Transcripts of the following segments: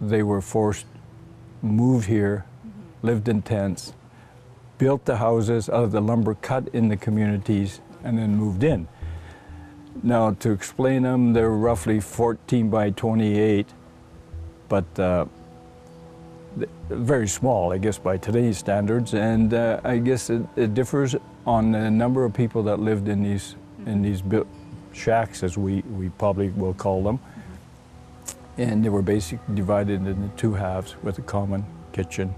They were forced, moved here, lived in tents, built the houses out of the lumber cut in the communities, and then moved in. Now, to explain them, they're roughly 14 by 28, but very small, I guess, by today's standards. And I guess it differs on the number of people that lived in these built shacks, as we probably will call them. And they were basically divided into two halves with a common kitchen,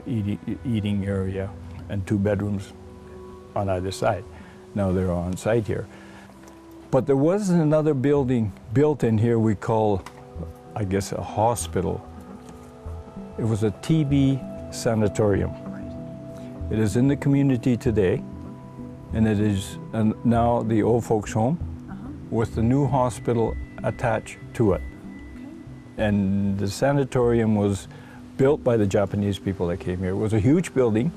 eating area, and two bedrooms on either side. Now they're on site here. But there was another building built in here we call, I guess, a hospital. It was a TB sanatorium. It is in the community today, and it is now the old folks' home with the new hospital attached to it. And the sanatorium was built by the Japanese people that came here. It was a huge building.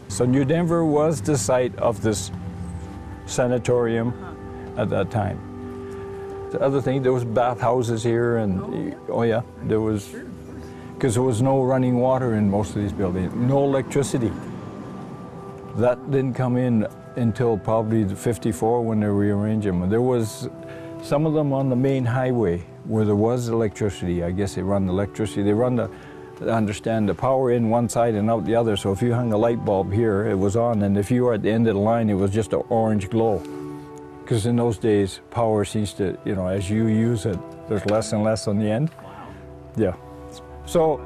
So New Denver was the site of this sanatorium at that time. The other thing, there was bathhouses here, and oh yeah, there was, because there was no running water in most of these buildings, no electricity. That didn't come in until probably '54 when they rearranged them. There was some of them on the main highway where there was electricity. I guess they run the electricity. They run the power in one side and out the other. So if you hung a light bulb here, it was on, and if you were at the end of the line, it was just an orange glow. Because in those days, power seems to, as you use it, there's less and less on the end. Yeah. So,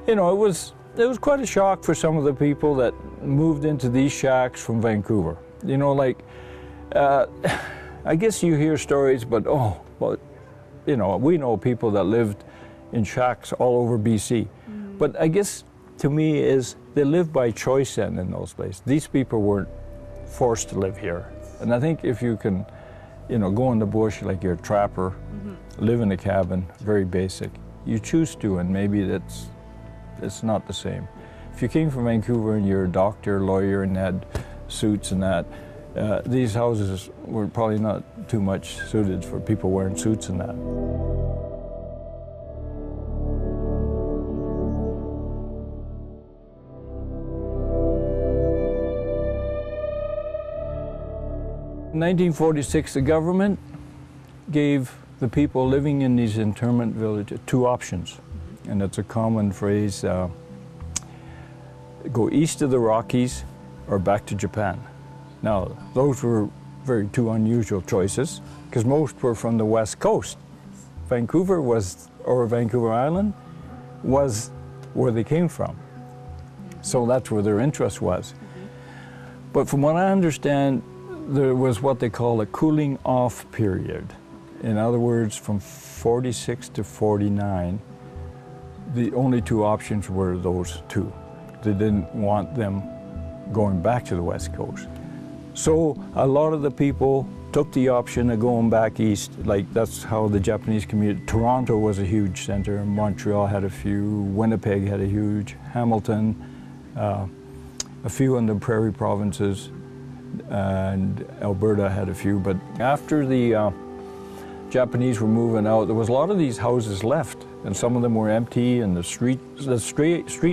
it was quite a shock for some of the people that moved into these shacks from Vancouver. I guess you hear stories, but we know people that lived in shacks all over BC. But I guess to me is they lived by choice then in those places. These people weren't forced to live here. And I think if you can, go in the bush like you're a trapper, live in a cabin, very basic, you choose to, and maybe it's not the same. If you came from Vancouver and you're a doctor, lawyer, and had suits and that, these houses were probably not too much suited for people wearing suits and that. In 1946, the government gave the people living in these internment villages two options, and it's a common phrase, go east of the Rockies or back to Japan. Now, those were two unusual choices, because most were from the West Coast. Vancouver Vancouver Island was where they came from. So that's where their interest was. But from what I understand, there was what they call a cooling off period. In other words, from 46 to 49, the only two options were those two. They didn't want them going back to the West Coast. So a lot of the people took the option of going back east. Like, that's how the Japanese community, Toronto was a huge center, Montreal had a few, Winnipeg had a huge, Hamilton, a few in the prairie provinces, and Alberta had a few. But after the Japanese were moving out, there was a lot of these houses left, and some of them were empty, and the street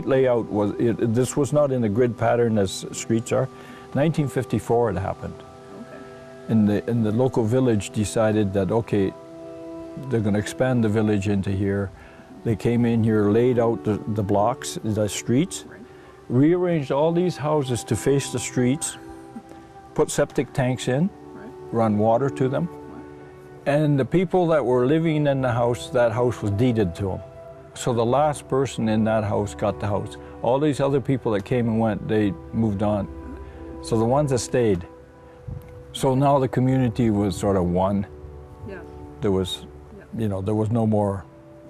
layout was, this was not in the grid pattern as streets are. 1954 it happened. Okay. And the local village decided that, okay, they're going to expand the village into here. They came in here, laid out the blocks, the streets, right, rearranged all these houses to face the streets, put septic tanks in, right, run water to them, right, and the people that were living in the house, that house was deeded to them. So the last person in that house got the house. All these other people that came and went, they moved on. So the ones that stayed. So now the community was sort of one. Yeah. There was, there was no more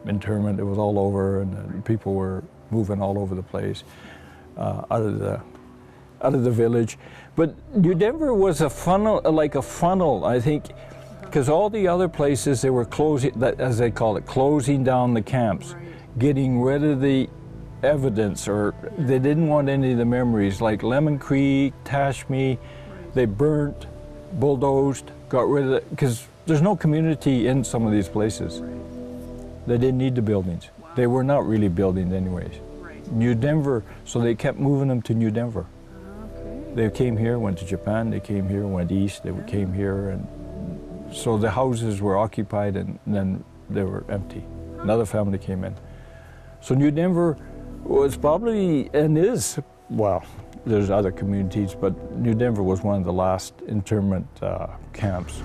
internment. It was all over, and people were moving all over the place, out of the village. But New Denver was a funnel, I think, because all the other places they were closing, as they call it, closing down the camps, right, getting rid of the evidence, or they didn't want any of the memories, like Lemon Creek, Tashme, they burnt, bulldozed, got rid of it, because there's no community in some of these places. They didn't need the buildings. They were not really building anyways. Right. New Denver, so they kept moving them to New Denver. Okay. They came here, went to Japan, they came here, went east, they came here, and so the houses were occupied and then they were empty. Another family came in. So New Denver was probably, and is, well, there's other communities, but New Denver was one of the last internment camps.